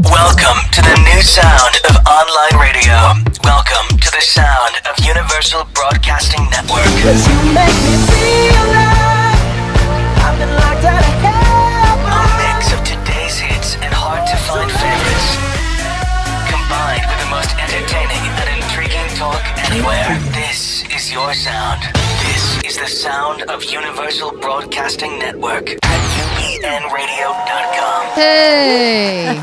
Welcome to the new sound of online radio. Welcome to the sound of Universal Broadcasting Network. 'Cause you make me feel like I've been locked out of heaven. A mix of today's hits and hard-to-find favorites, combined with the most entertaining and intriguing talk anywhere. This is your sound. This is the sound of Universal Broadcasting Network at UBNradio.com. Hey!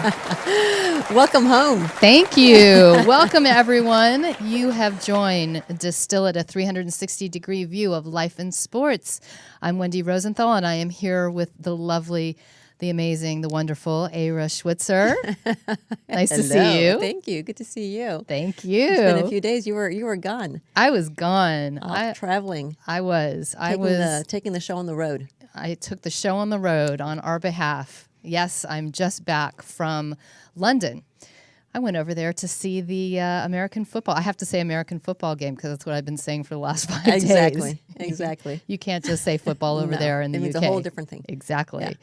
Welcome home. Thank you. Welcome, everyone. You have joined Distill at a 360-degree view of life and sports. I'm Wendy Rosenthal, and I am here with the lovely, the amazing, the wonderful Eira Schwitzer. Nice to see you. Thank you. Good to see you. Thank you. It's been a few days. You were gone. I was gone. Traveling. I was taking the show on the road. I took the show on the road on our behalf. Yes, I'm just back from London. I went over there to see the American football. I have to say American football game because that's what I've been saying for the last 5 days. Exactly. You can't just say football over there in the UK. It's a whole different thing. Exactly.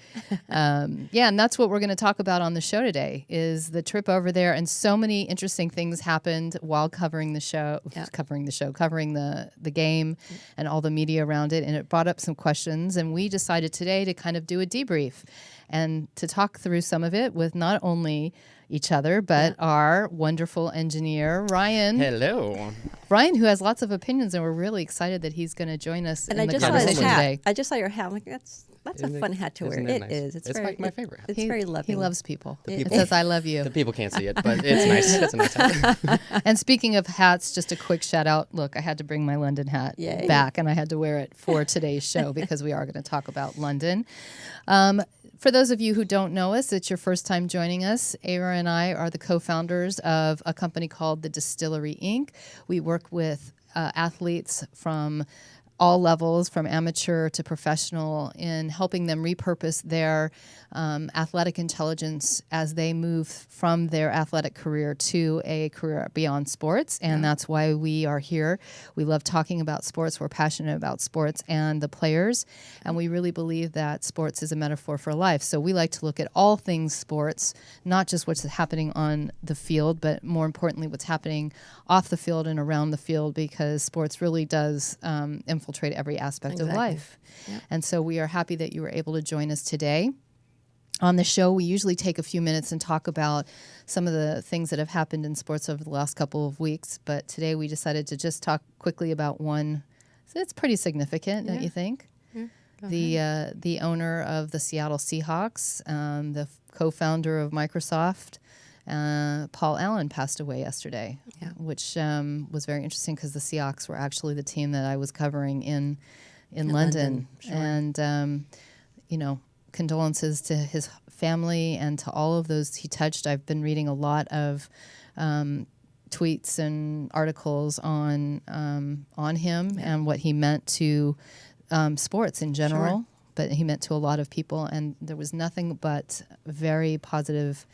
Yeah. And that's what we're going to talk about on the show today is the trip over there. And so many interesting things happened while covering the show, covering the game and all the media around it. And it brought up some questions. And we decided today to kind of do a debrief and to talk through some of it with not only each other, but our wonderful engineer, Ryan. Hello. Ryan, who has lots of opinions, and we're really excited that he's going to join us in the conversation today. I just saw your hat. I'm like, that's a fun hat to wear. It is. It's very, like my favorite hat. It's very lovely. He loves people. It says, I love you. The people can't see it, but it's nice. It's a nice hat. And speaking of hats, just a quick shout out. Look, I had to bring my London hat back, and I had to wear it for today's show because we are going to talk about London. For those of you who don't know us, it's your first time joining us. Eira and I are the co-founders of a company called the Distillery Inc. We work with athletes from all levels, from amateur to professional, in helping them repurpose their athletic intelligence as they move from their athletic career to a career beyond sports. And that's why we are here. We love talking about sports. We're passionate about sports and the players. And we really believe that sports is a metaphor for life. So we like to look at all things sports, not just what's happening on the field, but more importantly, what's happening off the field and around the field, because sports really does infiltrate every aspect of life. Yep. And so we are happy that you were able to join us today. On the show, we usually take a few minutes and talk about some of the things that have happened in sports over the last couple of weeks. But today we decided to just talk quickly about one. So it's pretty significant, don't you think? Yeah. The owner of the Seattle Seahawks, the co-founder of Microsoft, Paul Allen, passed away yesterday, which was very interesting because the Seahawks were actually the team that I was covering in London. Sure. And, condolences to his family and to all of those he touched. I've been reading a lot of tweets and articles on him and what he meant to sports in general. Sure. But he meant to a lot of people, and there was nothing but very positive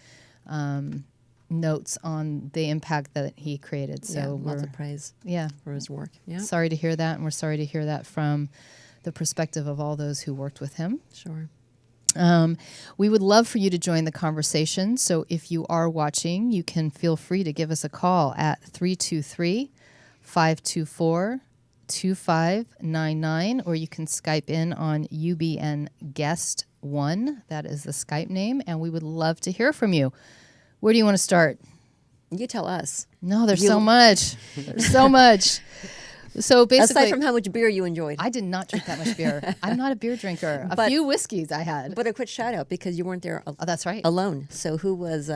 notes on the impact that he created. So lots of praise for his work. Yeah. Sorry to hear that, and we're sorry to hear that from the perspective of all those who worked with him. Sure. We would love for you to join the conversation. So if you are watching, you can feel free to give us a call at 323-524-2599, or you can Skype in on UBN Guest 1. That is the Skype name, and we would love to hear from you. Where do you want to start? You tell us. No, there's so much. There's so much. So basically, aside from how much beer you enjoyed. I did not drink that much beer. I'm not a beer drinker. A few whiskeys I had. But a quick shout out because you weren't there that's right. alone. So who was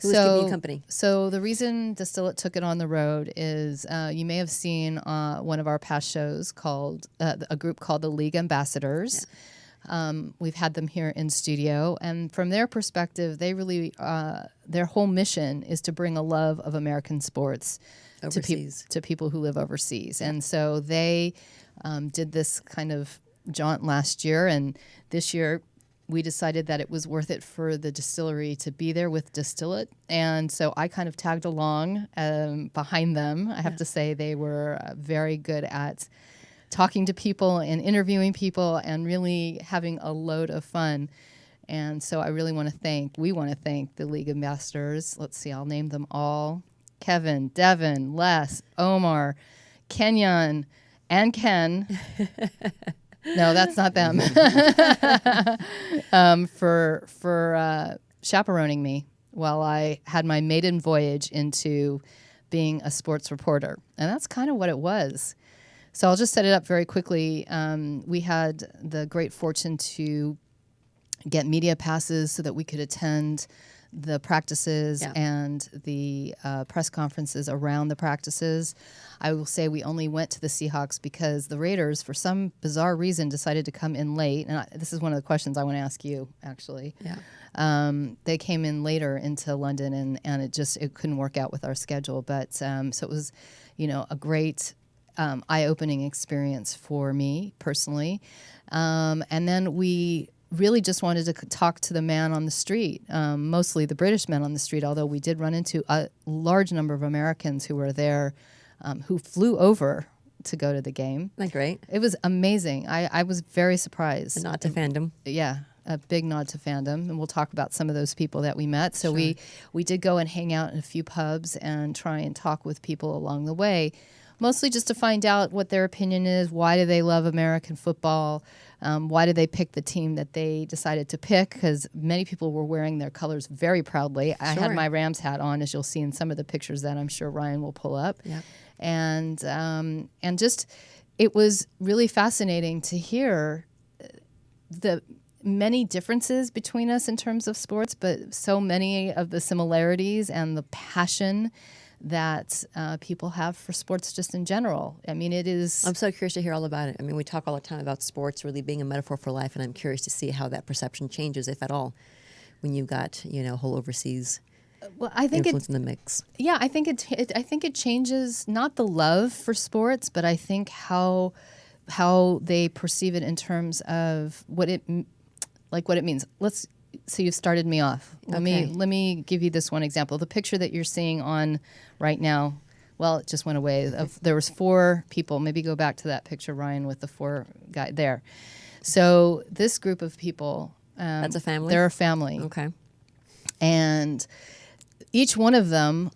keeping you company? So the reason Distill took it on the road is you may have seen one of our past shows called a group called the League Ambassadors. Yeah. We've had them here in studio, and from their perspective, they really their whole mission is to bring a love of American sports to people who live overseas. And so they did this kind of jaunt last year, and this year we decided that it was worth it for the distillery to be there with Distill. And so I kind of tagged along behind them. I have to say they were very good at talking to people and interviewing people and really having a load of fun. And so I really we want to thank the League ambassadors. Let's see, I'll name them all. Kevin, Devin, Les, Omar, Kenyon, and Ken. No, that's not them. For chaperoning me while I had my maiden voyage into being a sports reporter. And that's kind of what it was. So I'll just set it up very quickly. We had the great fortune to get media passes so that we could attend the practices and the press conferences around the practices. I will say we only went to the Seahawks because the Raiders, for some bizarre reason, decided to come in late. And this is one of the questions I want to ask you, actually. Yeah. They came in later into London, and it couldn't work out with our schedule. But so it was, a great eye-opening experience for me personally. And then we really just wanted to talk to the man on the street, mostly the British men on the street, although we did run into a large number of Americans who were there, who flew over to go to the game. Isn't that great? It was amazing. I was very surprised. A nod to fandom. Yeah, a big nod to fandom. And we'll talk about some of those people that we met. So we did go and hang out in a few pubs and try and talk with people along the way, mostly just to find out what their opinion is. Why do they love American football? Why did they pick the team that they decided to pick? Because many people were wearing their colors very proudly. I had my Rams hat on, as you'll see in some of the pictures that I'm sure Ryan will pull up. Yeah. And just it was really fascinating to hear the many differences between us in terms of sports, but so many of the similarities and the passion that people have for sports just in general. I mean, it is... I'm so curious to hear all about it. I mean, we talk all the time about sports really being a metaphor for life, and I'm curious to see how that perception changes, if at all, when you've got, whole overseas influence in the mix. Yeah, I think it changes not the love for sports, but I think how they perceive it in terms of what it means. So you've started me off. Let me give you this one example. The picture that you're seeing on right now, well, it just went away. There was 4 people. Maybe go back to that picture, Ryan, with the 4 guy there. So this group of people, that's a family? They're a family. Okay. And each one of them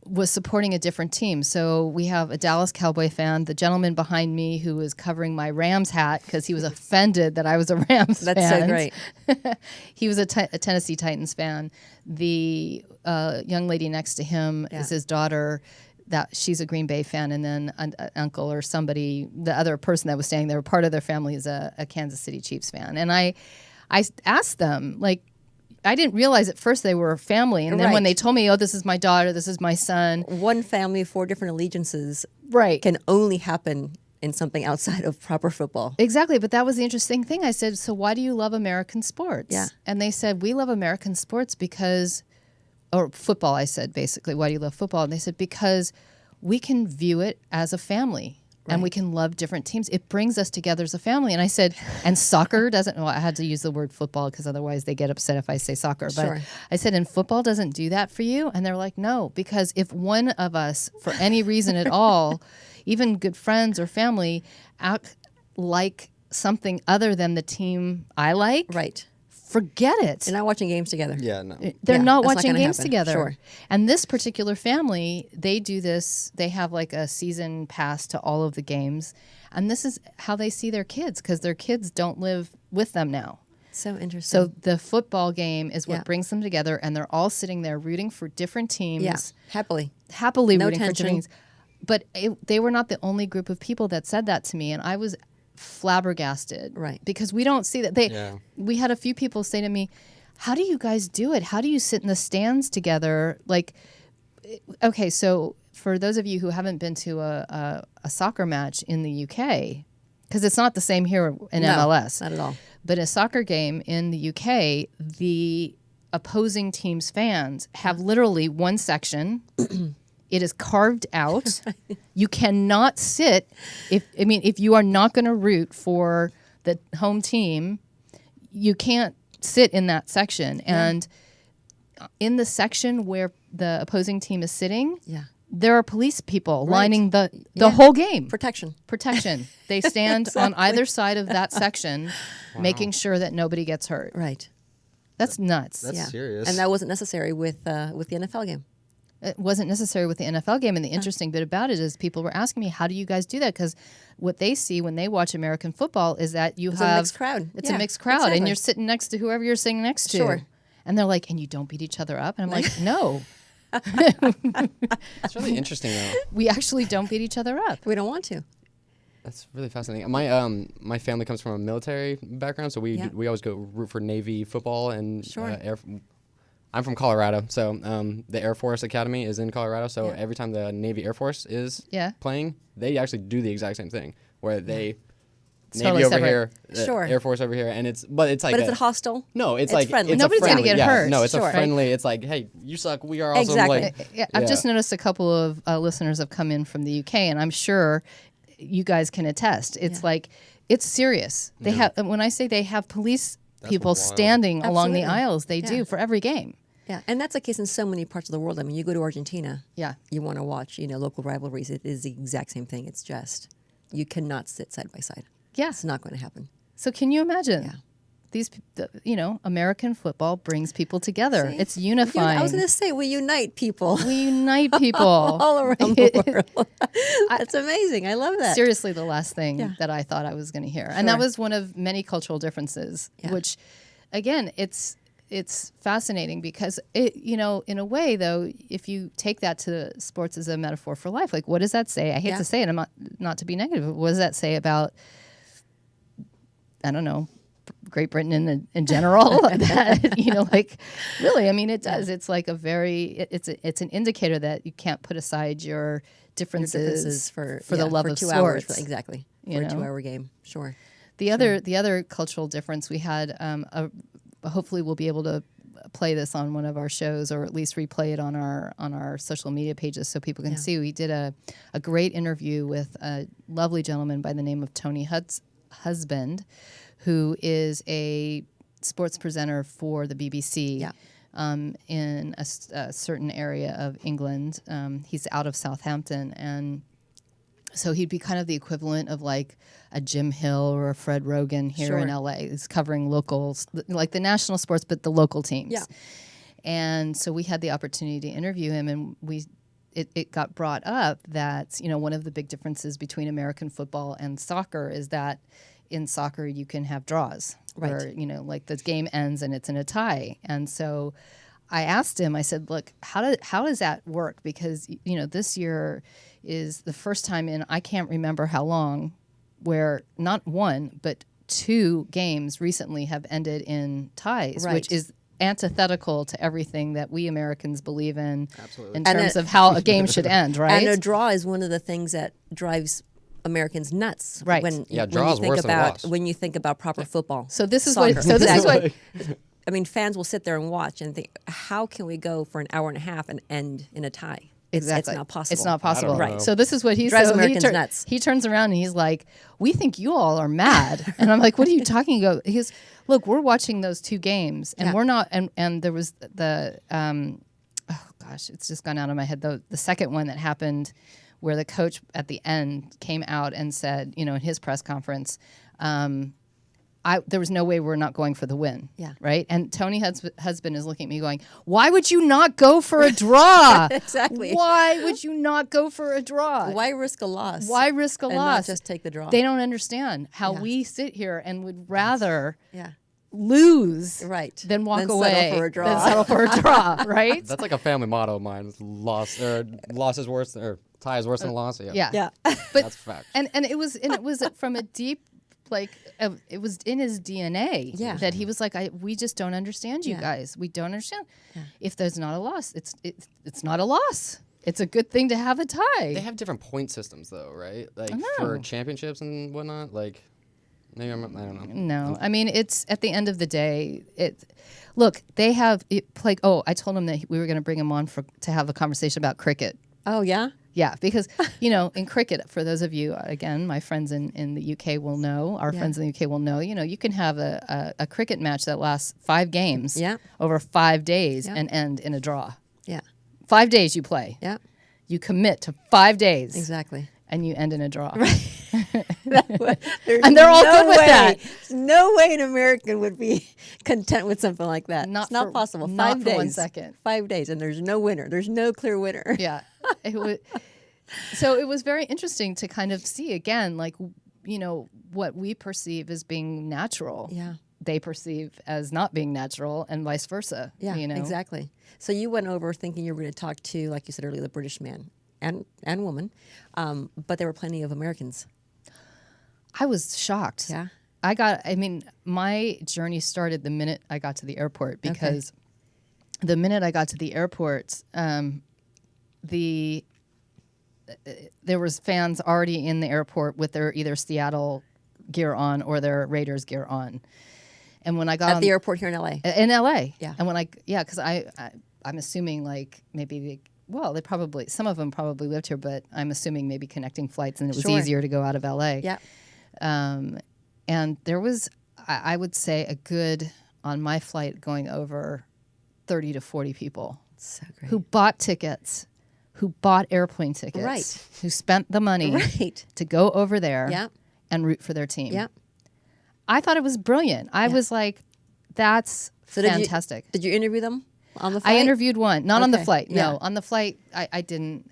was supporting a different team. So we have a Dallas Cowboy fan, the gentleman behind me who was covering my Rams hat because he was offended that I was a Rams fan. That's so great. He was a Tennessee Titans fan. The young lady next to him is his daughter. That she's a Green Bay fan, and then an uncle or somebody, the other person that was staying there, part of their family is a Kansas City Chiefs fan. And I asked them, I didn't realize at first they were a family. And then when they told me, this is my daughter, this is my son. One family, 4 different allegiances can only happen in something outside of proper football. Exactly. But that was the interesting thing. I said, so why do you love American sports? Yeah. And they said, we love American sports because, or football, I said, basically, why do you love football? And they said, because we can view it as a family. And we can love different teams. It brings us together as a family. And I said, and soccer doesn't, I had to use the word football because otherwise they get upset if I say soccer. But I said, and football doesn't do that for you? And they're like, no, because if one of us, for any reason at all, even good friends or family, act like something other than the team I like, forget it. They're not watching games together. Yeah, no. They're not watching games together. Sure. And this particular family, they do this. They have a season pass to all of the games. And this is how they see their kids because their kids don't live with them now. So interesting. So the football game is what brings them together. And they're all sitting there rooting for different teams. Yeah, happily No rooting tension. for different teams. But they were not the only group of people that said that to me. And I was flabbergasted, because we don't see that. We had a few people say to me, how do you guys do it? How do you sit in the stands together? Okay, so for those of you who haven't been to a soccer match in the UK, because it's not the same here in MLS, not at all, but a soccer game in the UK, the opposing team's fans have literally one section. It is carved out. You cannot sit if you are not going to root for the home team, you can't sit in that section. And in the section where the opposing team is sitting, there are police people lining the whole game. Protection. They stand on either side of that section, making sure that nobody gets hurt. Right. That's nuts. That's serious. And that wasn't necessary with the NFL game. It wasn't necessary with the NFL game. And the interesting bit about it is people were asking me, how do you guys do that? Because what they see when they watch American football is that it's a mixed crowd. It's a mixed crowd. Exactly. And you're sitting next to whoever you're sitting next to. Sure. And they're like, and you don't beat each other up? And I'm like, no. It's really interesting, though. We actually don't beat each other up. We don't want to. That's really fascinating. My family comes from a military background, so we always go root for Navy football and Sure. I'm from Colorado, so the Air Force Academy is in Colorado. So every time the Navy Air Force is playing, they actually do the exact same thing, where they It's Navy totally over separate. here, Sure. Air Force over here, and it's like. But is it hostile? No, It's like friendly. It's Nobody's a gonna friendly, get hurt. No, it's Sure. a friendly. It's like, hey, you suck. We are also Exactly. like. I've just noticed a couple of listeners have come in from the UK, and I'm sure you guys can attest. It's like, it's serious. They have, when I say they have police people wild. standing along the Absolutely. aisles, they do for every game. Yeah, and that's the case in so many parts of the world. I mean, you go to Argentina. Yeah. You want to watch, local rivalries. It is the exact same thing. It's just you cannot sit side by side. Yeah. It's not going to happen. So can you imagine? Yeah. These, American football brings people together. See? It's unifying. I was going to say, we unite people We unite people all around the world. That's amazing. I love that. Seriously, the last thing Yeah. that I thought I was going to hear. And that Sure. was one of many cultural differences, Yeah. which, again, it's fascinating because, in a way, though, if you take that to sports as a metaphor for life, like, what does that say? I hate Yeah. to say it, I'm not to be negative, but what does that say about, I don't know, Great Britain in general? That, really, I mean, it does. It's like it's an indicator that you can't put aside your differences, for the love for of 2 sports. hours. Exactly. You For a know? 2-hour game. Sure. The other cultural difference we had, hopefully we'll be able to play this on one of our shows, or at least replay it on our social media pages so people can see. We did a great interview with a lovely gentleman by the name of Tony Husband, who is a sports presenter for the BBC. Yeah. In a certain area of England. He's out of Southampton, and so he'd be kind of the equivalent of like a Jim Hill or a Fred Rogan here in Sure. LA. He's covering locals, like the national sports, but the local teams. Yeah. And so we had the opportunity to interview him, and it got brought up that, one of the big differences between American football and soccer is that in soccer you can have draws. Right. Where, like the game ends and it's in a tie. And so I asked him, I said, look, how does that work? Because, this year is the first time in I can't remember how long where not one, but 2 games recently have ended in ties, Right. which is antithetical to everything that we Americans believe in Absolutely. in terms of how a game should end, right? And a draw is one of the things that drives Americans nuts. Right. Draw is worse than a loss. When you think about proper football. So this is Soccer. what. So this is what. I mean, fans will sit there and watch and think, how can we go for an hour and a half and end in a tie? Exactly. It's not possible. It's not possible. know. Right. So this is what he Drives says. Americans nuts. He turns around and he's like, "We think you all are mad." And I'm like, "What are you talking about?" He goes, "Look, we're watching those 2 games, and Yeah. we're not." And there was the oh gosh, it's just gone out of my head. The second one that happened, where the coach at the end came out and said, in his press conference, there was no way we're not going for the win. Yeah. Right. And Tony Husband is looking at me going, "Why would you not go for a draw?" Exactly. Why would you not go for a draw? Why risk a loss? Why risk a and loss? not just take the draw? They don't understand how Yeah. we sit here and would rather Yeah. lose Right. than walk Than away settle for a draw. than settle for a draw, right? That's like a family motto of mine. Loss is worse, or tie is worse than a loss. Yeah. Yeah. Yeah. That's a fact. And it was from a deep, it was in his DNA Yeah. that he was like, we just don't understand you Yeah. guys. We don't understand. If there's not a loss, it's not a loss. It's a good thing to have a tie. They have different point systems, though, right? Like I know. for championships and whatnot. Like, maybe I don't know. No, I mean, it's at the end of the day. Look, they have like. Oh, I told him that we were going to bring him on to have a conversation about cricket. Oh, yeah? Yeah, because in cricket, for those of you, again, my friends in the UK will know. Our friends in the UK will know. You can have a cricket match that lasts 5 games Yeah. over 5 days Yeah. and end in a draw. Yeah. 5 days you play. Yeah. You commit to 5 days. Exactly. And you end in a draw. And they're all good with that. No way an American would be content with something like that. It's not possible. Not 5 for days. 1 second. 5 days, and there's no winner. There's no clear winner. Yeah. So it was very interesting to kind of see again, like, what we perceive as being natural. Yeah. They perceive as not being natural, and vice versa. Yeah, exactly. So you went over thinking you were going to talk to, like you said earlier, the British man and woman, but there were plenty of Americans. I was shocked. Yeah. My journey started the minute I got to the airport, because the minute I got to the airport, there was fans already in the airport with their either Seattle gear on or their Raiders gear on. And when I got at the airport here in LA. In LA. Yeah. And because I'm assuming like maybe they probably, some of them probably lived here, but I'm assuming maybe connecting flights, and it was easier to go out of LA. Yeah. And there was, I would say, on my flight going over 30 to 40 people So great. who bought tickets, who bought airplane tickets, Right. who spent the money to go over there and root for their team. Yeah. I thought it was brilliant. I was like, that's fantastic. Did you interview them on the flight? I interviewed one, not on the flight. Yeah. No, on the flight, I didn't,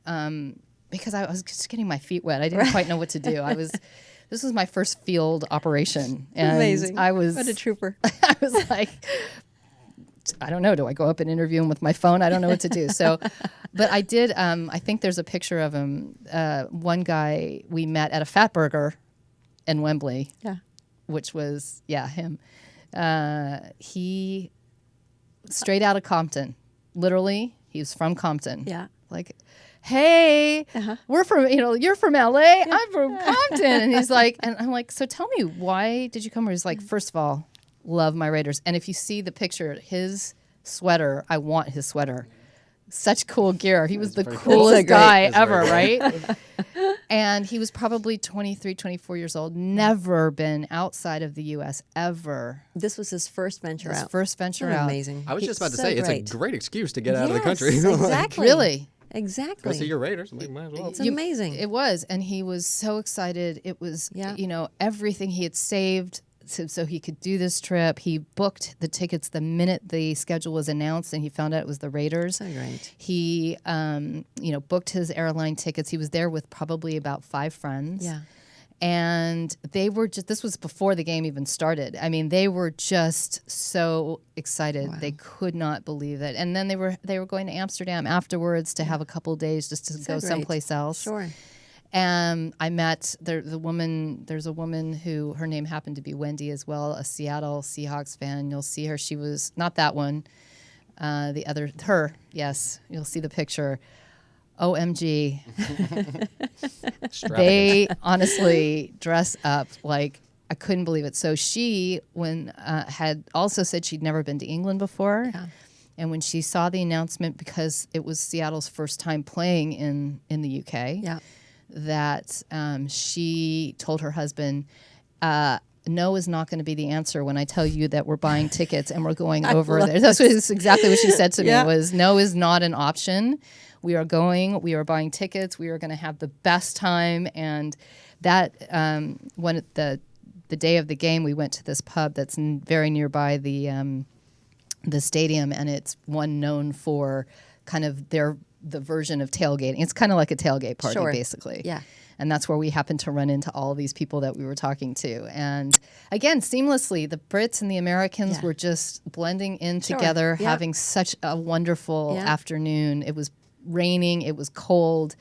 because I was just getting my feet wet. I didn't quite know what to do. This was my first field operation. And Amazing. What a trooper. I was like, I don't know. Do I go up and interview him with my phone? I don't know what to do. So, but I did. I think there's a picture of him. One guy we met at a Fat Burger in Wembley. Yeah. Which was him. He straight out of Compton. Literally, he was from Compton. Yeah. Like, hey, we're from, you're from LA. I'm from Compton. And he's like, and I'm like, so tell me, why did you come here? He's like, first of all, love my Raiders. And if you see the picture, his sweater, I want his sweater. Such cool gear. He was the coolest guy ever, right? And he was probably 23, 24 years old, never been outside of the U.S. ever. This was his first venture out. Amazing. I was just about to say, it's a great excuse to get out of the Yes, country. Exactly. Really? Exactly. Go see your Raiders. Might as well. It's amazing. It was. And he was so excited. It was, everything he had saved so he could do this trip. He booked the tickets the minute the schedule was announced, and he found out it was the Raiders. So great. He, booked his airline tickets. He was there with probably about 5 friends. Yeah. And they were this was before the game even started. I mean, they were just so excited. Wow. They could not believe it. And then they were going to Amsterdam afterwards to have a couple of days just to go someplace else. Sure. And I met there's a woman who, her name happened to be Wendy as well, a Seattle Seahawks fan. You'll see her. She was not that one. The other, her, yes. You'll see the picture. OMG. They honestly dress up like, I couldn't believe it. So she, had also said she'd never been to England before. Yeah. And when she saw the announcement, because it was Seattle's first time playing in the UK, that she told her husband, no is not going to be the answer when I tell you that we're buying tickets and we're going over there. That's exactly what she said to me, was no is not an option. We are going, we are buying tickets, we are going to have the best time. And that, when the day of the game, we went to this pub that's very nearby the stadium, and it's one known for kind of the version of tailgating. It's kind of like a tailgate party, basically. Yeah. And that's where we happened to run into all these people that we were talking to. And again, seamlessly, the Brits and the Americans were just blending in together, having such a wonderful afternoon. It was raining, it was cold,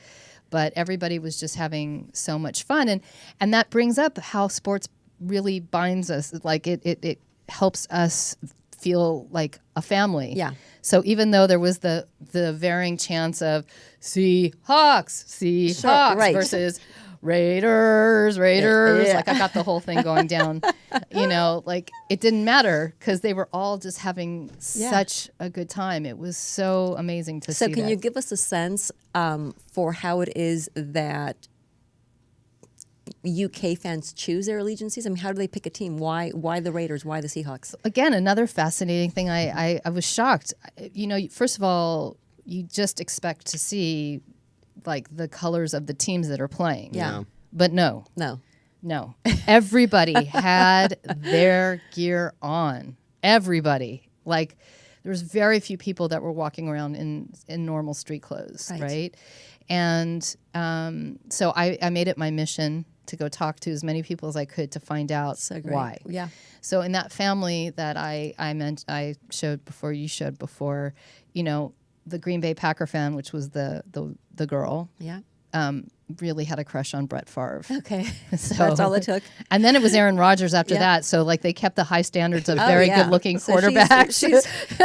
but everybody was just having so much fun. And that brings up how sports really binds us. Like it helps us feel like a family. Yeah. So even though there was the varying chance of Seahawks versus Raiders, like I got the whole thing going down, like it didn't matter because they were all just having such a good time. It was so amazing to see. So can you give us a sense for how it is that UK fans choose their allegiances? I mean, how do they pick a team? Why the Raiders? Why the Seahawks? Again, another fascinating thing. I was shocked. First of all, you just expect to see like the colors of the teams that are playing. Yeah. But no. No. Everybody had their gear on. Everybody. Like, there was very few people that were walking around in normal street clothes, right? And so I made it my mission to go talk to as many people as I could to find out why. Yeah. So in that family that I showed before, you showed before, you know, the Green Bay Packer fan, which was the girl. Yeah. Really had a crush on Brett Favre. Okay. So that's all it took. And then it was Aaron Rodgers after that. So like they kept the high standards of very good looking quarterbacks.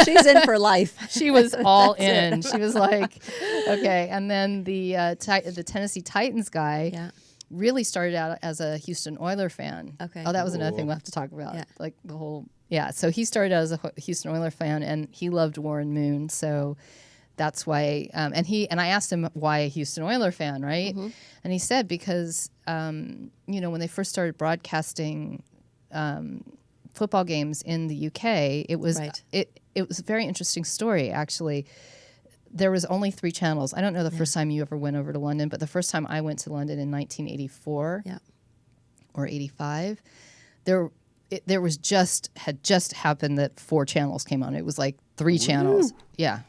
She's in for life. She was all in. She was like, okay. And then the Tennessee Titans guy really started out as a Houston Oilers fan. Okay. Oh, that was another thing we'll have to talk about. Yeah. Like the whole, so he started out as a Houston Oilers fan, and he loved Warren Moon. So that's why, and I asked him why a Houston Oilers fan, right? Mm-hmm. And he said because, you know, when they first started broadcasting football games in the UK, it was it was a very interesting story, actually. There was only 3 channels. I don't know the first time you ever went over to London, but the first time I went to London in 1984 or 85, there was had just happened that 4 channels came on. It was like 3 channels. Yeah.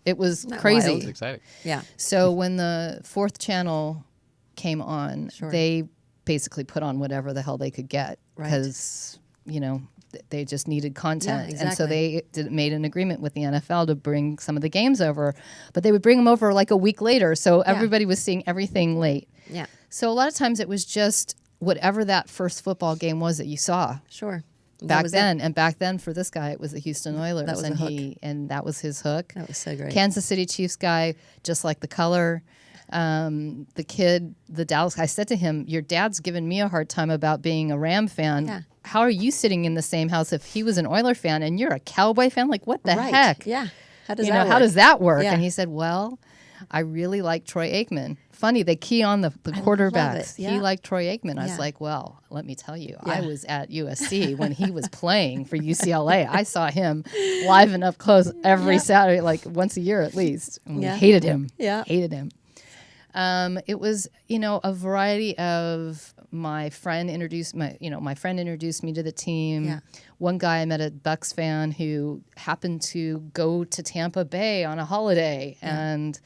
It was crazy. Wild. Exciting. Yeah. So when the 4th channel came on, they basically put on whatever the hell they could get because, you know, they just needed content. Yeah, exactly. And so they made an agreement with the NFL to bring some of the games over, but they would bring them over like a week later. So everybody was seeing everything late. Yeah. So a lot of times it was just whatever that first football game was that you saw. Sure. Back then for this guy it was the Houston Oilers. That was and the hook. And that was his hook. That was so great. Kansas City Chiefs guy, just like the color. The kid, the Dallas, I said to him, your dad's given me a hard time about being a Ram fan. Yeah. How are you sitting in the same house if he was an Oiler fan and you're a Cowboy fan? Like, what the heck? Yeah. How does that work? Yeah. And he said, well, I really like Troy Aikman. Funny, they key on the quarterbacks. Yeah. He liked Troy Aikman. I was like, well, let me tell you, I was at USC when he was playing for UCLA. I saw him live and up close every Saturday, like once a year at least. And we hated him. Yeah. Hated him. It was, you know, a variety of my friend introduced me to the team. Yeah. One guy I met, a Bucks fan who happened to go to Tampa Bay on a holiday and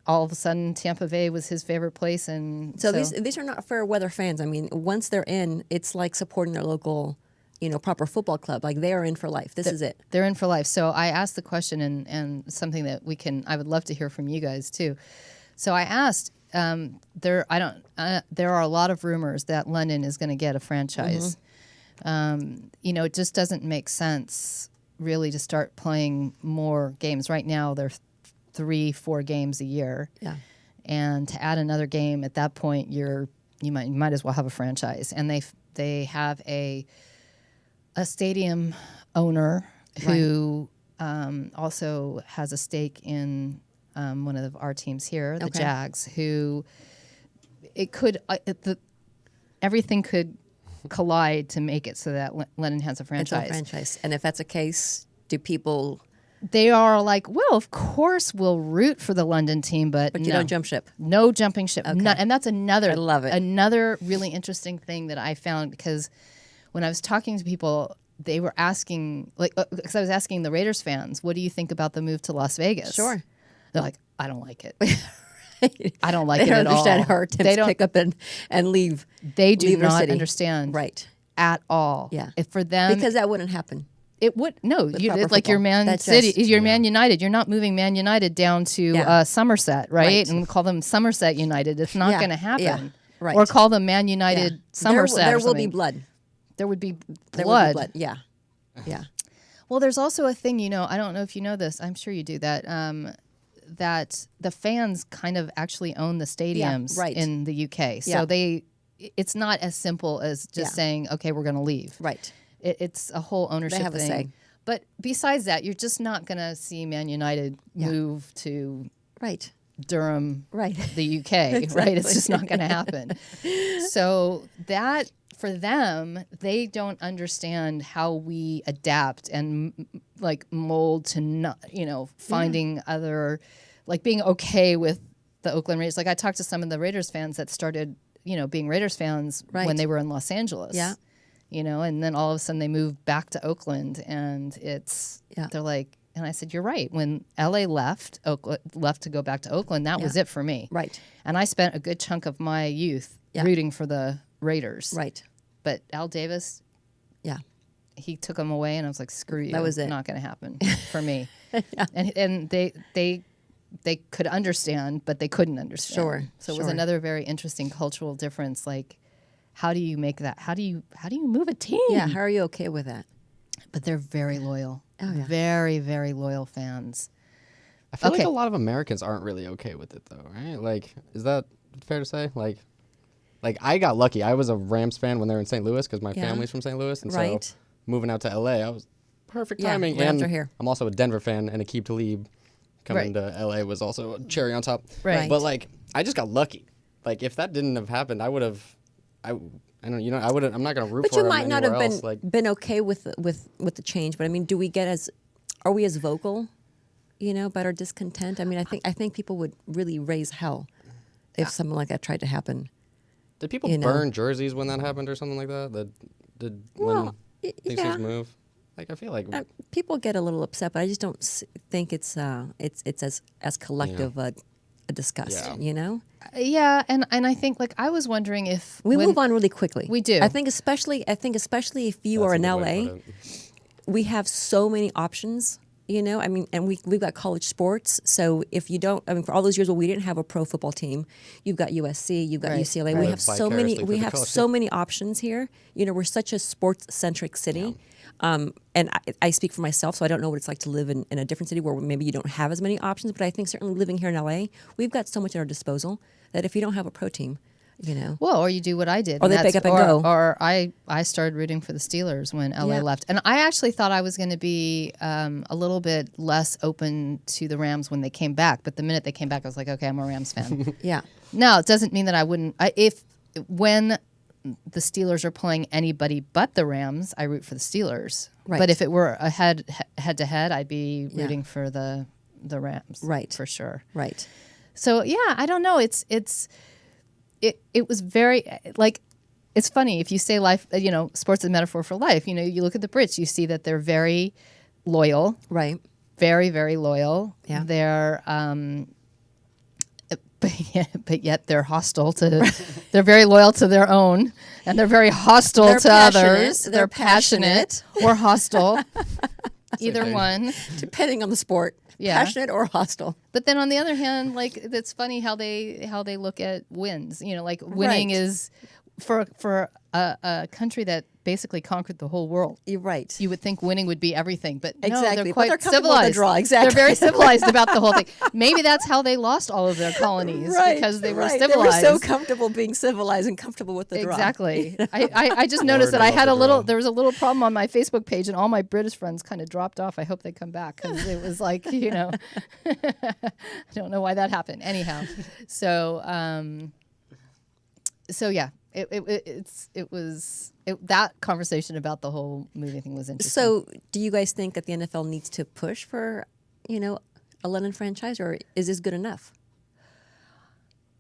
all of a sudden Tampa Bay was his favorite place. And so these are not fair weather fans. I mean, once they're in, it's like supporting their local, you know, proper football club. Like they are in for life. This is it. They're in for life. So I asked the question and something that I would love to hear from you guys too. So I asked, there are a lot of rumors that London is going to get a franchise. Mm-hmm. You know, it just doesn't make sense really to start playing more games. Right now, they're 3-4 games a year. Yeah. And to add another game at that point, you might as well have a franchise. And they have a stadium owner who also has a stake in one of our teams here, the Jags, who everything could collide to make it so that London has a franchise. It's a franchise. And if that's the case, do people... They are like, well, of course we'll root for the London team, but you don't jump ship. No jumping ship. Okay. And that's another... I love it. Another really interesting thing that I found, because when I was talking to people, they were asking, because I was asking the Raiders fans, what do you think about the move to Las Vegas? Sure. They're like, I don't like it. I don't like it They at all. don't understand our attempts to pick up and leave. They do not understand at all. Yeah. If for them, because that wouldn't happen. It would it's like your Man United. You're not moving Man United down to Somerset, right? And call them Somerset United. It's not going to happen. Yeah. Right. Or call them Man United Somerset. There will be blood. There would be blood. There will be blood. Yeah. Yeah. Well, there's also a thing, you know, I don't know if you know this. I'm sure you do that. That the fans kind of actually own the stadiums in the UK. So it's not as simple as just saying, okay, we're going to leave. Right. It's a whole ownership thing. They have a say. But besides that, you're just not going to see Man United move to Durham, the UK, Exactly. right? It's just not going to happen. So that, for them, they don't understand how we adapt and like mold to not, you know, finding other, like being okay with the Oakland Raiders. Like I talked to some of the Raiders fans that started being Raiders fans when they were in Los Angeles. Yeah. And then all of a sudden they moved back to Oakland, and they're like, and I said, you're right. When LA left to go back to Oakland, that was it for me. Right. And I spent a good chunk of my youth rooting for the Raiders. Right. But Al Davis, he took them away, and I was like, screw you. That was it. Not going to happen for me. And they could understand, but they couldn't understand. Sure. So it was another very interesting cultural difference. Like, how do you make that? How do you move a team? Yeah. How are you okay with that? But they're very loyal. Oh, yeah. Very, very loyal fans. I feel like a lot of Americans aren't really okay with it, though, right? Like, is that fair to say? Like I got lucky. I was a Rams fan when they were in St. Louis because my family's from St. Louis, and so moving out to LA, I was perfect timing. Rams and are here. I'm also a Denver fan, and Aqib Talib coming to LA was also a cherry on top. Right. But like, I just got lucky. Like, if that didn't have happened, I would have. I don't. I would. I'm not going to root But for you him might not have anywhere else. been okay with the change. But I mean, are we as vocal, about our discontent? I mean, I think people would really raise hell if something like that tried to happen. Did people burn jerseys when that happened or something like that? When things move? Like, I feel like people get a little upset, but I just don't think it's as collective a disgust. Yeah, and I think, like, I was wondering if we move on really quickly. We do. I think especially if you are in LA, we have so many options. I mean, and we've got college sports. So if you don't, I mean, for all those years where we didn't have a pro football team, you've got USC, you've got UCLA. We have so many. We have so many options here. We're such a sports-centric city. And I speak for myself, so I don't know what it's like to live in a different city where maybe you don't have as many options. But I think certainly living here in LA, we've got so much at our disposal that if you don't have a pro team, Well, or you do what I did. Or they pick up and go. Or I started rooting for the Steelers when LA left. And I actually thought I was going to be a little bit less open to the Rams when they came back. But the minute they came back, I was like, okay, I'm a Rams fan. Yeah. No, it doesn't mean that I wouldn't. When the Steelers are playing anybody but the Rams, I root for the Steelers. Right. But if it were a head to head, I'd be rooting for the Rams. Right. For sure. Right. So I don't know. It was very, like, it's funny if you say life, sports is a metaphor for life. You look at the Brits, you see that they're very loyal. Right. Very, very loyal. Yeah. They're but yet they're hostile to. They're very loyal to their own, and they're very hostile to others. They're passionate or hostile. Either one, depending on the sport. Yeah. Passionate or hostile. But then on the other hand, like, it's funny how they look at wins. Like, winning is for a country that basically conquered the whole world. You're right. You would think winning would be everything, but exactly. No, they're quite comfortable civilized. with the draw. Exactly. They're very civilized about the whole thing. Maybe that's how they lost all of their colonies, because they were civilized. They were so comfortable being civilized and comfortable with the draw. Exactly. I just noticed that there was a little problem on my Facebook page, and all my British friends kind of dropped off. I hope they come back, because it was like, I don't know why that happened. Anyhow, so yeah. That conversation about the whole movie thing was interesting. So, do you guys think that the NFL needs to push for, a London franchise, or is this good enough?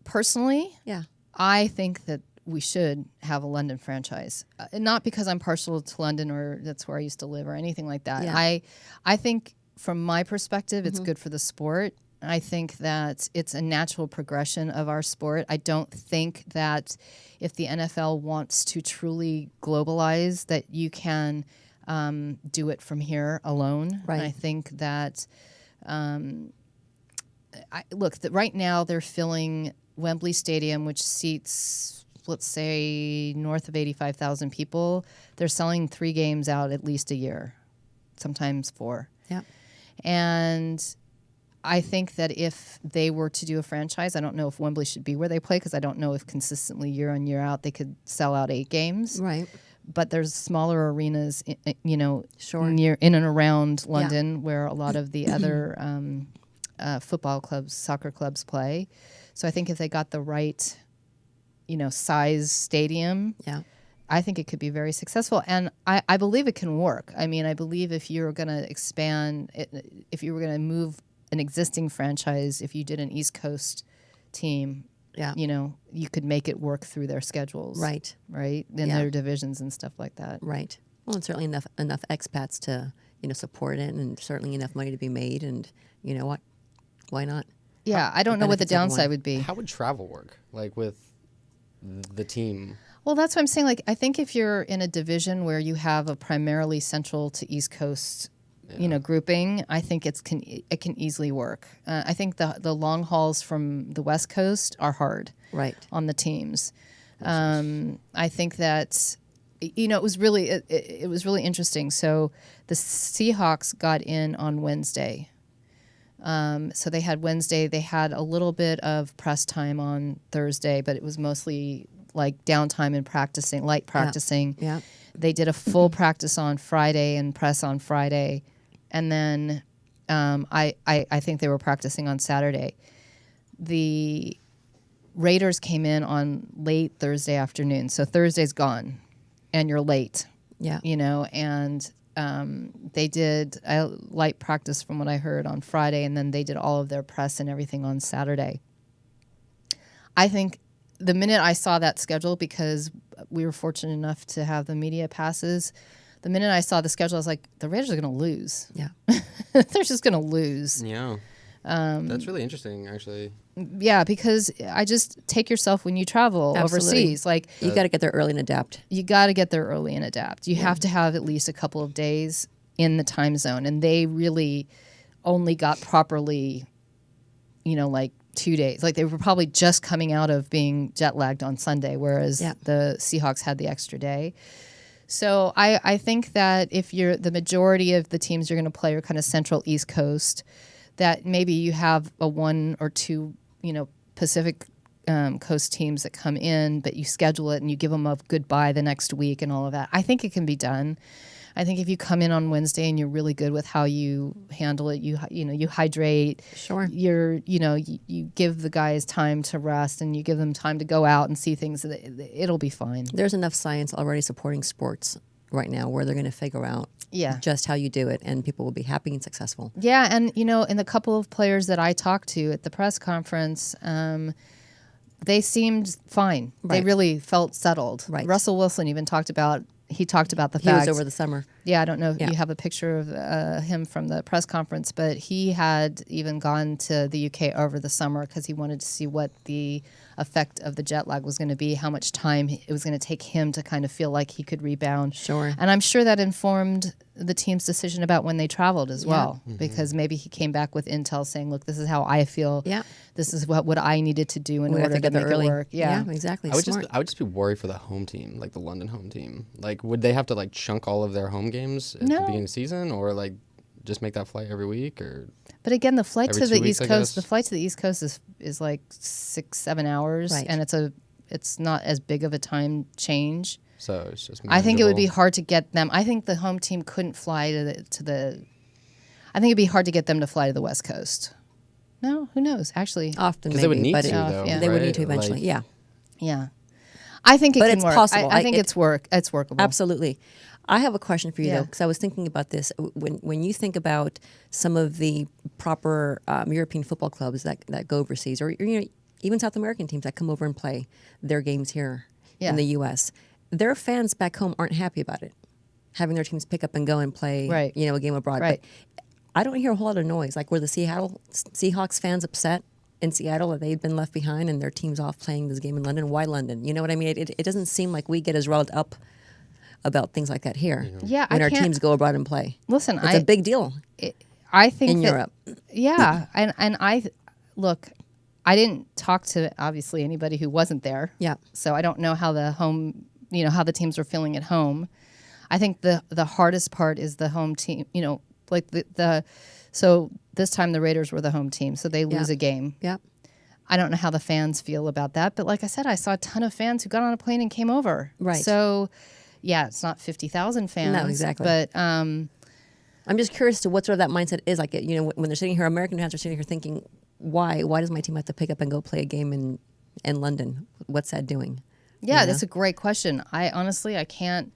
Personally, yeah, I think that we should have a London franchise. Not because I'm partial to London or that's where I used to live or anything like that. Yeah. I think from my perspective, it's good for the sport. I think that it's a natural progression of our sport. I don't think that if the NFL wants to truly globalize, that you can do it from here alone. Right. I think that, right now they're filling Wembley Stadium, which seats, let's say, north of 85,000 people. They're selling 3 games out at least a year, sometimes 4. Yeah. And I think that if they were to do a franchise, I don't know if Wembley should be where they play, because I don't know if consistently year on year out they could sell out 8 games. Right. But there's smaller arenas, Sure. near in and around London, where a lot of the other football clubs, soccer clubs play. So I think if they got the right, size stadium, I think it could be very successful, and I believe it can work. I mean, I believe if you're going to expand, if you were going to move an existing franchise, if you did an East Coast team, you could make it work through their schedules. Right. Right. In their divisions and stuff like that. Right. Well, and certainly enough expats to, support it, and certainly enough money to be made, and you know what? Why not? Yeah, I don't know what the downside would be. How would travel work? Like with the team? Well, that's what I'm saying. Like, I think if you're in a division where you have a primarily Central to East Coast, grouping, I think it can easily work. I think the long hauls from the West Coast are hard, right, on the teams. I think that it was really interesting. So the Seahawks got in on Wednesday. So they had Wednesday. They had a little bit of press time on Thursday, but it was mostly like downtime and practicing, light practicing. Yeah. They did a full practice on Friday and press on Friday. And then I think they were practicing on Saturday. The Raiders came in on late Thursday afternoon. So Thursday's gone and you're late. Yeah. And they did a light practice from what I heard on Friday, and then they did all of their press and everything on Saturday. I think the minute I saw that schedule, because we were fortunate enough to have the media passes, the minute I saw the schedule, I was like, the Raiders are going to lose. Yeah. They're just going to lose. Yeah. That's really interesting, actually. Yeah, because I just take yourself when you travel overseas. Like you got to get there early and adapt. You got to get there early and adapt. You have to have at least a couple of days in the time zone, and they really only got properly, like 2 days. Like they were probably just coming out of being jet lagged on Sunday, whereas the Seahawks had the extra day. So I think that if you're the majority of the teams you're going to play are kind of Central East Coast, that maybe you have a one or two, Pacific Coast teams that come in, but you schedule it and you give them a goodbye the next week and all of that. I think it can be done. I think if you come in on Wednesday and you're really good with how you handle it, you hydrate. Sure. You give the guys time to rest and you give them time to go out and see things. It'll be fine. There's enough science already supporting sports right now where they're going to figure out just how you do it, and people will be happy and successful. Yeah, and in the couple of players that I talked to at the press conference, they seemed fine. Right. They really felt settled. Right. Russell Wilson even talked about the He fact was over the summer. Yeah, I don't know if you have a picture of him from the press conference, but he had even gone to the UK over the summer because he wanted to see what the effect of the jet lag was going to be, how much time it was going to take him to kind of feel like he could rebound. Sure. And I'm sure that informed the team's decision about when they traveled as well, because maybe he came back with intel saying, look, this is how I feel. Yeah. This is what I needed to do in order to make it work. Yeah, exactly. I would just be worried for the home team, like the London home team. Like, would they have to like chunk all of their home games at the beginning of the season, or like just make that flight every week, or? But again, the flight to the East Coast, is like 6-7 hours, right, and it's not as big of a time change. So it's just manageable. I think it would be hard to get them. I think the home team couldn't fly to the. I think it'd be hard to get them to fly to the West Coast. No, who knows? Actually, often maybe, they would need to, though. They would need to eventually. Like, yeah. I think it can it's work. possible. I think it's workable. Absolutely. I have a question for you though, because I was thinking about this. When you think about some of the proper European football clubs that go overseas, or even South American teams that come over and play their games here in the U.S., their fans back home aren't happy about it, having their teams pick up and go and play, a game abroad. Right. But I don't hear a whole lot of noise. Like, were the Seattle Seahawks fans upset in Seattle that they'd been left behind and their team's off playing this game in London? Why London? You know what I mean? It doesn't seem like we get as riled up about things like that here. Yeah, when our teams go abroad and play. Listen, it's a big deal. I think in Europe. Yeah, and I look. I didn't talk to obviously anybody who wasn't there. Yeah. So I don't know how the home, how the teams are feeling at home. I think the hardest part is the home team. Like so this time the Raiders were the home team, so they lose a game. Yeah. I don't know how the fans feel about that, but like I said, I saw a ton of fans who got on a plane and came over. Right. So, yeah, it's not 50,000 fans. No, exactly. But I'm just curious to what sort of that mindset is. Like, when they're sitting here, American fans are sitting here thinking, why does my team have to pick up and go play a game in London? What's that doing? Yeah, that's a great question. I can't.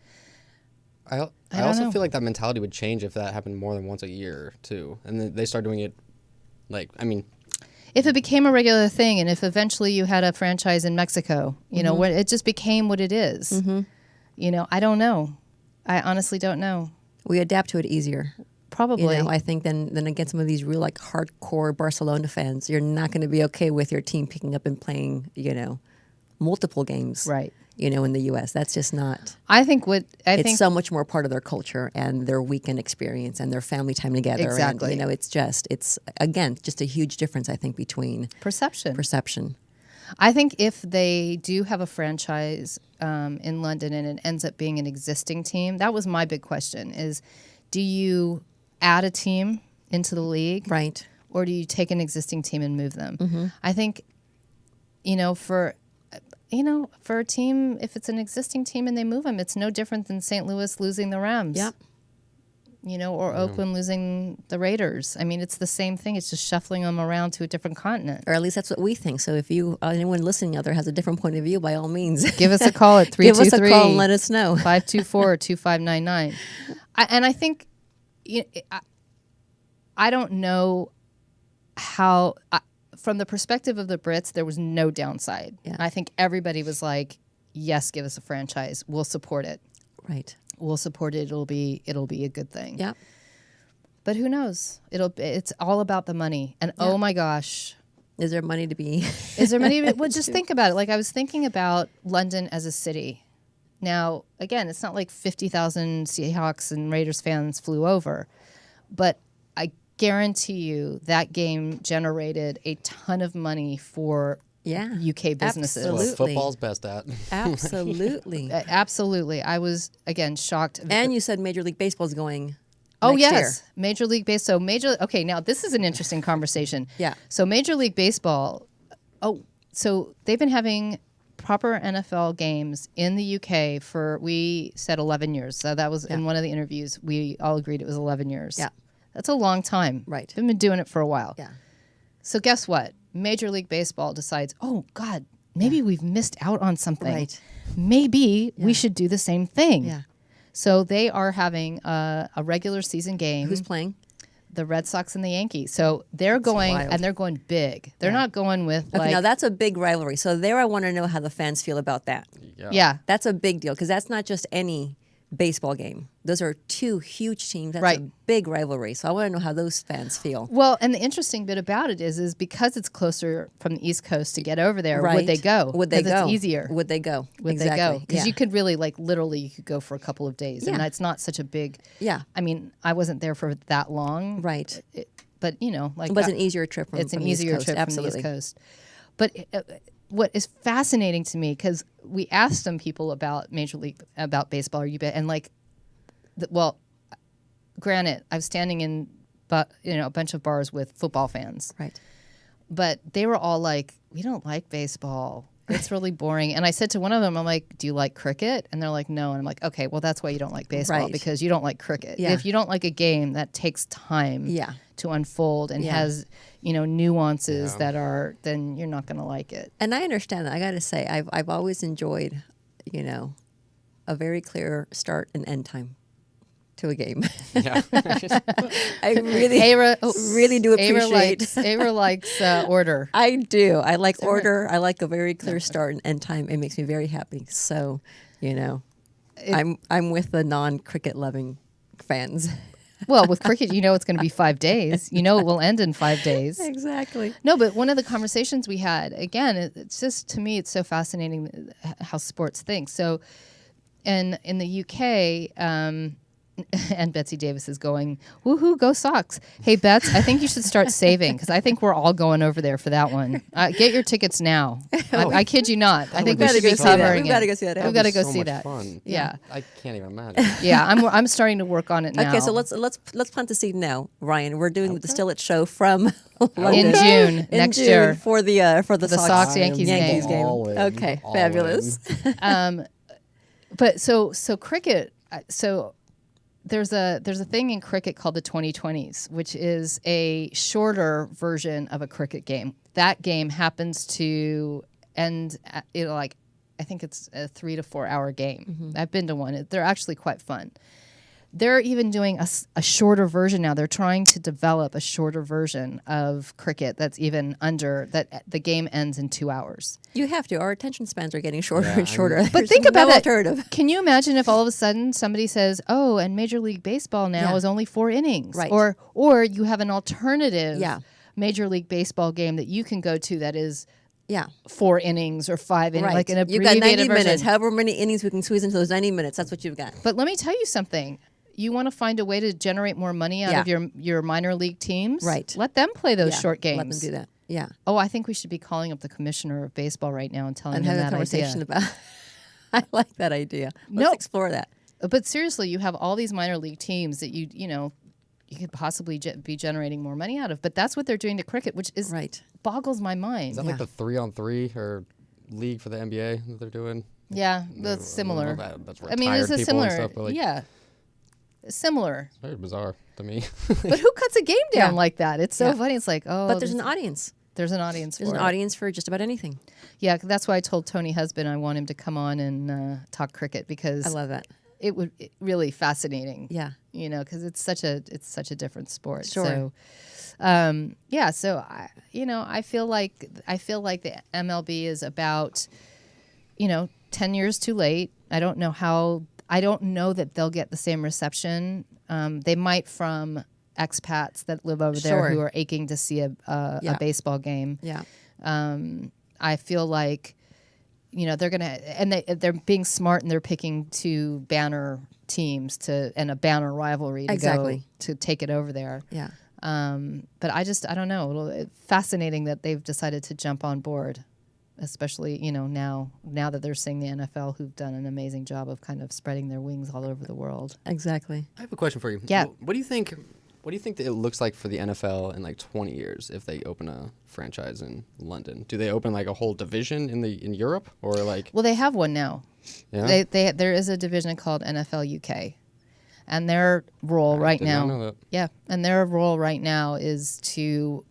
I also feel like that mentality would change if that happened more than once a year too, and then they start doing it. Like, I mean, if it became a regular thing, and if eventually you had a franchise in Mexico, you know, when it just became what it is. You know, I don't know. I honestly don't know. We adapt to it easier. Probably. You know, I think then again, some of these real like hardcore Barcelona fans, you're not going to be okay with your team picking up and playing, you know, multiple games. Right. You know, in the U.S. That's just not. I think it's so much more part of their culture and their weekend experience and their family time together. Exactly. And, you know, it's again, just a huge difference, I think, between perception. I think if they do have a franchise in London and it ends up being an existing team, that was my big question is, do you add a team into the league? Right. Or do you take an existing team and move them? I think, for a team, if it's an existing team and they move them, it's no different than St. Louis losing the Rams. Yep. Or Oakland losing the Raiders. I mean, it's the same thing. It's just shuffling them around to a different continent. Or at least that's what we think. So if anyone listening out there has a different point of view, by all means. Give us a call at 323. Give us a call and let us know. 524-2599. And I think, I don't know how... from the perspective of the Brits, there was no downside. Yeah. I think everybody was like, yes, give us a franchise. We'll support it. Right. We'll support it. It'll be a good thing. Yeah. But who knows? It's all about the money. And oh my gosh. Is there money to be? Is there money? Well, just think about it. Like I was thinking about London as a city. Now, again, it's not like 50,000 Seahawks and Raiders fans flew over. But I guarantee you that game generated a ton of money for UK businesses. Absolutely. What football's best at. Absolutely. Absolutely. I was, again, shocked. And you said Major League Baseball's going next year. Major League Baseball. Okay, now this is an interesting conversation. Yeah. So Major League Baseball, so they've been having proper NFL games in the UK for, we said 11 years. So that was in one of the interviews. We all agreed it was 11 years. Yeah. That's a long time. Right. They've been doing it for a while. Yeah. So guess what? Major League Baseball decides, oh, God, maybe we've missed out on something. Right. Maybe we should do the same thing. Yeah. So they are having a regular season game. Who's playing? The Red Sox and the Yankees. So they're going, wild. and they're going big. They're not going with Okay, now that's a big rivalry. So there I want to know how the fans feel about that. yeah. That's a big deal because that's not just any baseball game. Those are two huge teams. That's Right. a big rivalry. So I want to know how those fans feel. Well, and the interesting bit about it is because it's closer from the East Coast to get over there, would they go? Would they 'Cause go? It's easier. Would they go? Would exactly. they go? Because Yeah. you could really, literally, you could go for a couple of days. And Yeah. it's not such a big... Yeah. I mean, I wasn't there for that long. Right. But, It was an easier trip from it's an the East easier Coast. trip Absolutely. from the East Coast. But what is fascinating to me, because we asked some people about Major League, about baseball, and well, granted, I was standing in, a bunch of bars with football fans, Right. but they were all like, "We don't like baseball. It's really boring." And I said to one of them, "I'm like, do you like cricket?" And they're like, "No." And I'm like, "Okay, well, that's why you don't like baseball, Right. because you don't like cricket. Yeah. If you don't like a game that takes time Yeah. to unfold and Yeah. has, nuances that are, then you're not going to like it." And I understand that. I got to say, I've always enjoyed, a very clear start and end time to a game. Yeah. I really, really do appreciate. Eira likes order. I do. I like order. I like a very clear start and end time. It makes me very happy. So, I'm with the non-cricket loving fans. Well, with cricket, it's going to be 5 days. It will end in 5 days. Exactly. No, but one of the conversations we had, again, it's just, to me, it's so fascinating how sports think. So in the UK, and Betsy Davis is going, woohoo, go Sox. Hey, Bets, I think you should start saving, because I think we're all going over there for that one. Get your tickets now. I kid you not. I think we should be covering it. We've got to go see that. We've got to go so see much that. Fun. Yeah. I can't even imagine. Yeah, I'm starting to work on it now. Okay, so let's plant the seed now, Ryan. We're doing the Distill It show from London. In June next year for the Sox Yankees game. All in, Okay, all fabulous. But so cricket. So there's a thing in cricket called the 2020s, which is a shorter version of a cricket game. That game happens to end at, I think it's a 3 to 4 hour game. I've been to one. They're actually quite fun. they're even doing a shorter version now. They're trying to develop a shorter version of cricket that's even under that. The game ends in 2 hours. You have to. Our attention spans are getting shorter and shorter. But think about no it. Alternative. Can you imagine if all of a sudden somebody says, "Oh, and Major League Baseball now is only 4 innings," right? Or you have an alternative Major League Baseball game that you can go to that is 4 innings or 5 innings, like an abbreviated You've got 90 version. minutes. However many innings we can squeeze into those 90 minutes, that's what you've got. But let me tell you something. You want to find a way to generate more money out of your minor league teams? Right. Let them play those short games. Let them do that. Yeah. Oh, I think we should be calling up the commissioner of baseball right now and telling him have that a conversation idea. about. I like that idea. Let's explore that. But seriously, you have all these minor league teams that you could possibly be generating more money out of. But that's what they're doing to cricket, which is boggles my mind. Is that like the 3-on-3 or league for the NBA that they're doing? Yeah, that's similar. That's I mean, it's a similar. Stuff, but similar. It's very bizarre to me. But who cuts a game down like that? It's so funny. It's like, but there's an audience. There's an audience. There's an audience for just about anything. Yeah, that's why I told Tony Husband I want him to come on and talk cricket because I love that. It would really fascinating. Yeah, because it's such a different sport. Sure. So, So I feel like the MLB is about 10 years too late. I don't know that they'll get the same reception. They might from expats that live over there who are aching to see a baseball game. Yeah. I feel like they're gonna and they're being smart and they're picking 2 banner teams and a banner rivalry to go to take it over there. Yeah. But I don't know. It's fascinating that they've decided to jump on board, especially now that they're seeing the NFL, who've done an amazing job of kind of spreading their wings all over the world. Exactly. I have a question for you. Yeah. What do you think? What do you think that it looks like for the NFL in like 20 years if they open a franchise in London? Do they open like a whole division in Europe or like? Well, they have one now. Yeah. There is a division called NFL UK, and their role right now. Not know that. Yeah, and their role right now is to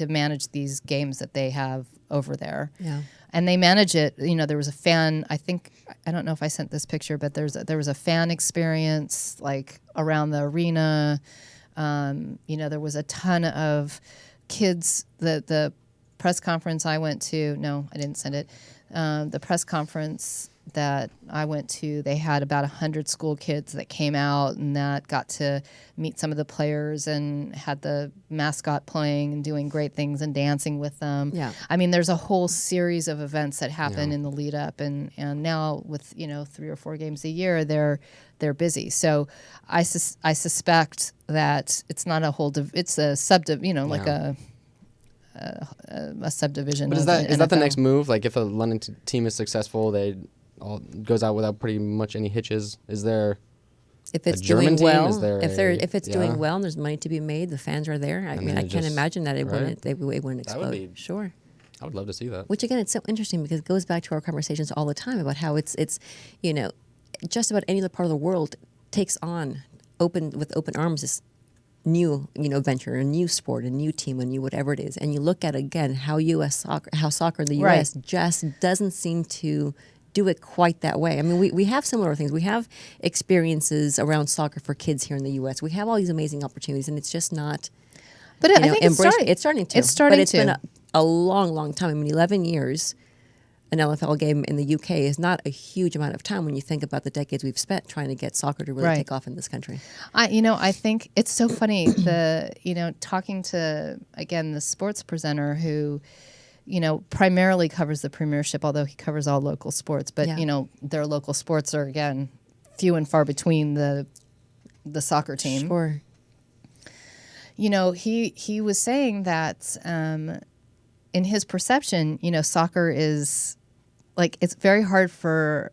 manage these games that they have over there. Yeah. And they manage it. There was a fan. I don't know if I sent this picture, but there was a fan experience like around the arena. There was a ton of kids. The press conference I went to. No, I didn't send it. The press conference that I went to, they had about 100 school kids that came out and that got to meet some of the players and had the mascot playing and doing great things and dancing with them. Yeah. I mean, there's a whole series of events that happen in the lead up, and now with 3 or 4 games a year, they're busy. So I suspect that it's not a whole it's a like a subdivision. But is that the next move? Like if a London team is successful, they all goes out without pretty much any hitches. Is there? If it's a German doing team? well, Is there if it's doing well and there's money to be made, the fans are there. I mean, I can't imagine that it wouldn't explode. Sure. I would love to see that. Which again, it's so interesting because it goes back to our conversations all the time about how it's just about any other part of the world takes on with open arms this new venture, a new sport, a new team, a new whatever it is, and you look at again how soccer in the U.S. just doesn't seem to do it quite that way. I mean, we have similar things. We have experiences around soccer for kids here in the U.S. We have all these amazing opportunities, and it's just not. But I think it's starting. It's starting to. It's starting but it's to. been a long, long time. I mean, 11 years, an NFL game in the UK is not a huge amount of time when you think about the decades we've spent trying to get soccer to really take off in this country. I think it's so funny talking to again the sports presenter who primarily covers the Premiership, although he covers all local sports. But their local sports are again few and far between the soccer team. Sure. He was saying that in his perception, soccer is like it's very hard for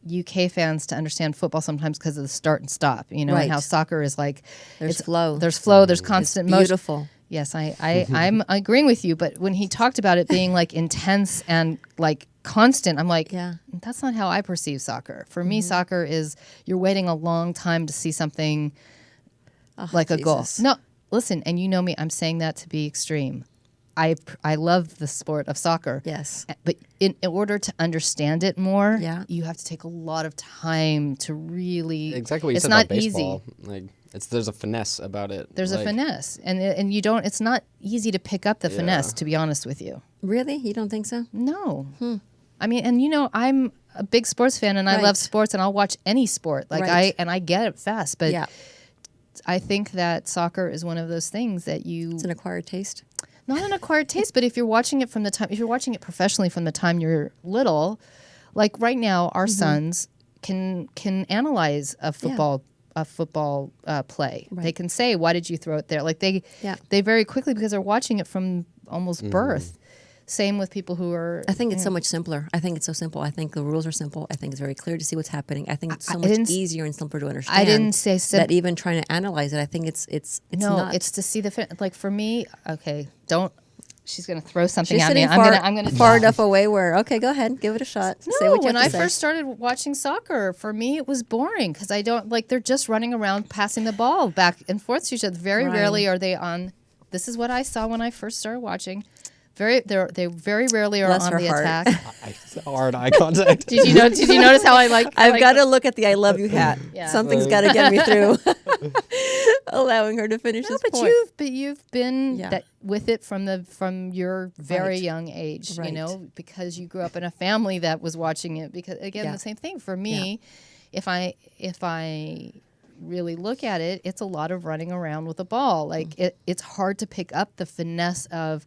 UK fans to understand football sometimes because of the start and stop. And how soccer is like there's flow, there's constant motion. Beautiful. Yes, I'm agreeing with you. But when he talked about it being like intense and like constant, I'm like, that's not how I perceive soccer. For me, soccer is you're waiting a long time to see something like a goal. No, listen, and you know me, I'm saying that to be extreme. I love the sport of soccer. Yes. But in order to understand it more, Yeah. you have to take a lot of time to really. Exactly what you it's said not about baseball. easy. Like there's a finesse about it. There's a like, finesse, and you don't. It's not easy to pick up the finesse. To be honest with you. Really? You don't think so? No. I mean, and I'm a big sports fan, and I love sports, and I'll watch any sport. Like I get it fast, but I think that soccer is one of those things that It's an acquired taste. Not an acquired taste, but if you're watching it if you're watching it professionally from the time you're little, like right now, our sons can analyze a football play. Right. They can say, "Why did you throw it there?" Like they very quickly, because they're watching it from almost birth. Same with people who are. I think it's so much simpler. I think it's so simple. I think the rules are simple. I think it's very clear to see what's happening. I think it's so much easier and simpler to understand. I didn't say that even trying to analyze it. I think it's no, not. it's to see like for me. Okay, don't. She's gonna throw something She's at me. sitting I'm gonna far enough away where go ahead, give it a shot. No, say what you when have I to say. first started watching soccer, for me it was boring because I don't like they're just running around passing the ball back and forth to each other. Very rarely are they on. This is what I saw when I first started watching. They very rarely are Bless on her the heart. attack. hard eye contact. Did you notice how I like? I've got to look at the "I love you" hat. Yeah. Something's got to get me through. Allowing her to finish this point. You've been with it from your very young age, Right. because you grew up in a family that was watching it. Because again, the same thing for me. If I really look at it, it's a lot of running around with a ball. Like it's hard to pick up the finesse of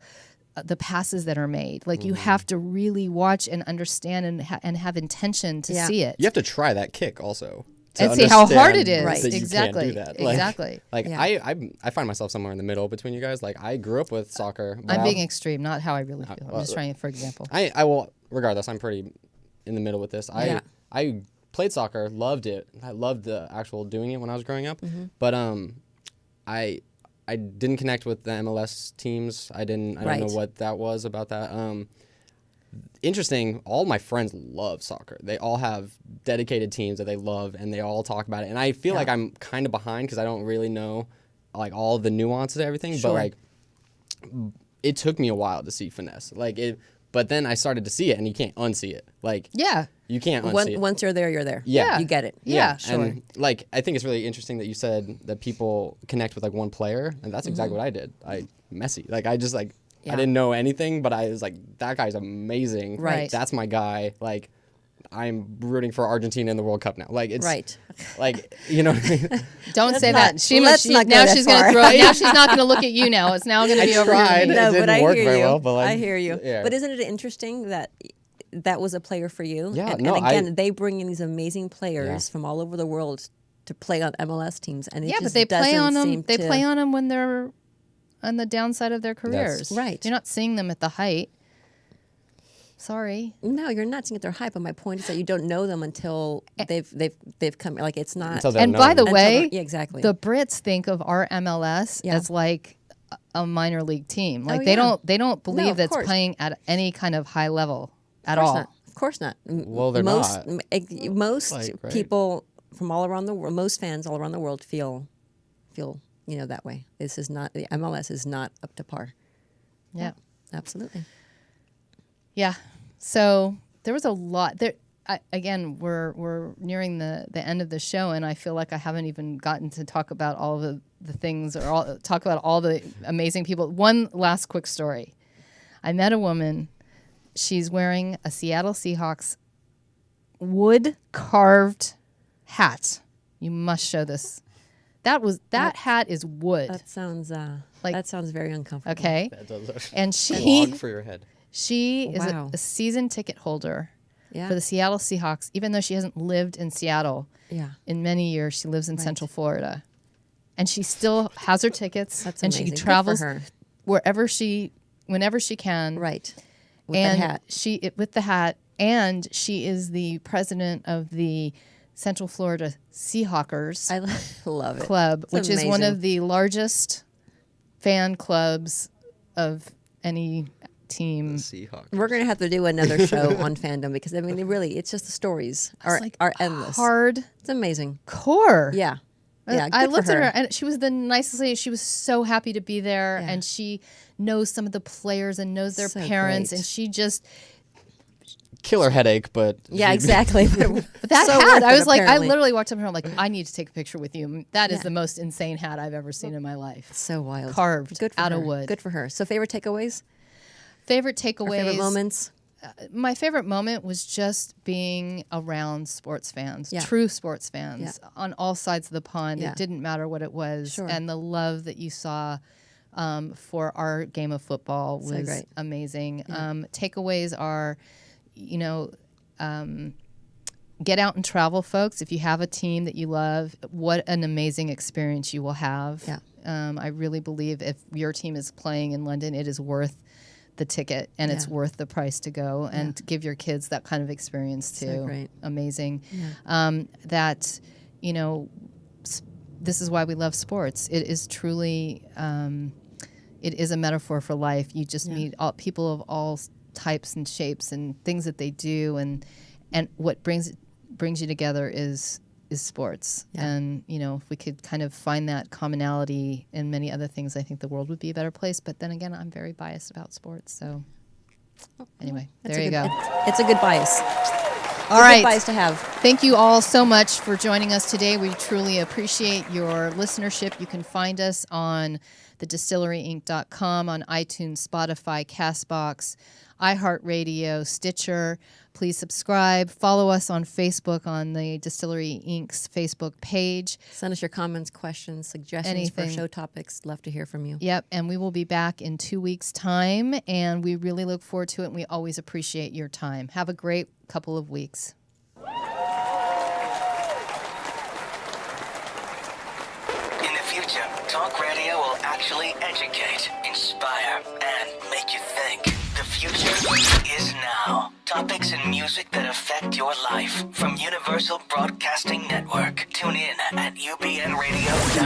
the passes that are made. Like you have to really watch and understand and have intention to see it. You have to try that kick also. And see how hard it is. That Exactly. You can't do that. Exactly. I find myself somewhere in the middle between you guys. Like I grew up with soccer. I'm being extreme, not how I really feel. I'm just trying, for example. I will, regardless, I'm pretty in the middle with this. I played soccer, loved it. I loved the actual doing it when I was growing up. But I didn't connect with the MLS teams. I don't know what that was about that. Interesting, all my friends love soccer. They all have dedicated teams that they love, and they all talk about it. And I feel like I'm kind of behind because I don't really know like all the nuances of everything. Sure. But like, it took me a while to see finesse. But then I started to see it, and you can't unsee it. Like, you can't unsee it. Once you're there, you're there. Yeah. You get it. Yeah, sure. And like, I think it's really interesting that you said that people connect with like one player, and that's exactly what I did. Messi. Like, I just like, I didn't know anything, but I was like, that guy's amazing. Right. That's my guy. Like, I'm rooting for Argentina in the World Cup now. Like, it's like, you know what I mean? Don't say not- that. She's not go now that she's going to far. throw it. Now she's not going to look at you now. It's now going to be over tried. here. No, It didn't but I work hear very you. well, but like, I hear you. yeah. But isn't it interesting that that was a player for you? Yeah, And again, they bring in these amazing players from all over the world to play on MLS teams, and it just but they play on them. seem They to- play on them when they're on the downside of their careers. right. You're not seeing them at the height. Sorry. No, you're not seeing it their hype. But my point is that you don't know them until they've come. Like it's not. Until they're And by the known. way, exactly. the Brits think of our MLS as like a minor league team. Like they don't believe of that's course. playing at any kind of high level at Of course all. not. Of course not. Well, they're most, not. Most Like, right. people from all around the world, most fans all around the world feel that way. This is not the MLS is not up to par. Yeah. Absolutely. Yeah. So there was a lot there. Again, we're nearing the end of the show, and I feel like I haven't even gotten to talk about all of the things or talk about all the amazing people. One last quick story. I met a woman. She's wearing a Seattle Seahawks wood carved hat. You must show this. That hat is wood. That sounds very uncomfortable. Okay. That does And log for your head. she is Wow. a season ticket holder Yeah. for the Seattle Seahawks, even though she hasn't lived in Seattle in many years. She lives in Central Florida. And she still has her tickets. That's and amazing. she Good for travels her. whenever she can. Right. With and the hat. With the hat. And she is the president of the Central Florida Seahawkers I love it. Club, It's which is one amazing. of the largest fan clubs of any team. Seahawks. We're going to have to do another show on fandom because it's just the stories are endless. Hard It's amazing. core. Yeah. Yeah, I good looked for at her. her, and she was the nicest lady. She was so happy to be there, Yeah. and she knows some of the players and knows their So parents, great. and she just Killer headache, but Yeah, exactly. But that So hat, worth I it, was like, I apparently. literally walked up to her, I'm like, I need to take a picture with you. That is Yeah. the most insane hat I've ever seen in my life. So wild. Carved Good for out her. of wood. Good for her. So favorite takeaways? Favorite Or takeaways. favorite moments? My favorite moment was just being around sports fans, Yeah. true sports fans on all sides of the pond. Yeah. It didn't matter what it was. Sure. And the love that you saw for our game of football So was great. amazing. Takeaways are, you know, get out and travel, folks. If you have a team that you love, what an amazing experience you will have. Yeah. I really believe if your team is playing in London, it is worth the ticket and it's Yeah. worth the price to go and to give your kids that kind of experience too. So great. Amazing. Yeah. That, you know, this is why we love sports. It is truly, it is a metaphor for life. You just meet people of all types and shapes and things that they do, and what brings you together is sports. Yeah. And you know, if we could kind of find that commonality in many other things, I think the world would be a better place. But then again, I'm very biased about sports. So anyway, there you go. It's a good bias. All right. Good bias to have. Thank you all so much for joining us today. We truly appreciate your listenership. You can find us on thedistilleryinc.com, on iTunes, Spotify, CastBox, iHeartRadio, Stitcher. Please subscribe. Follow us on Facebook on the Distillery Inc.'s Facebook page. Send us your comments, questions, suggestions Anything. for show topics. Love to hear from you. Yep, and we will be back in 2 weeks' time, and we really look forward to it, and we always appreciate your time. Have a great couple of weeks. In the future, talk radio will actually educate, inspire, and make you think. The future is now. Topics and music that affect your life from Universal Broadcasting Network. Tune in at ubnradio.com.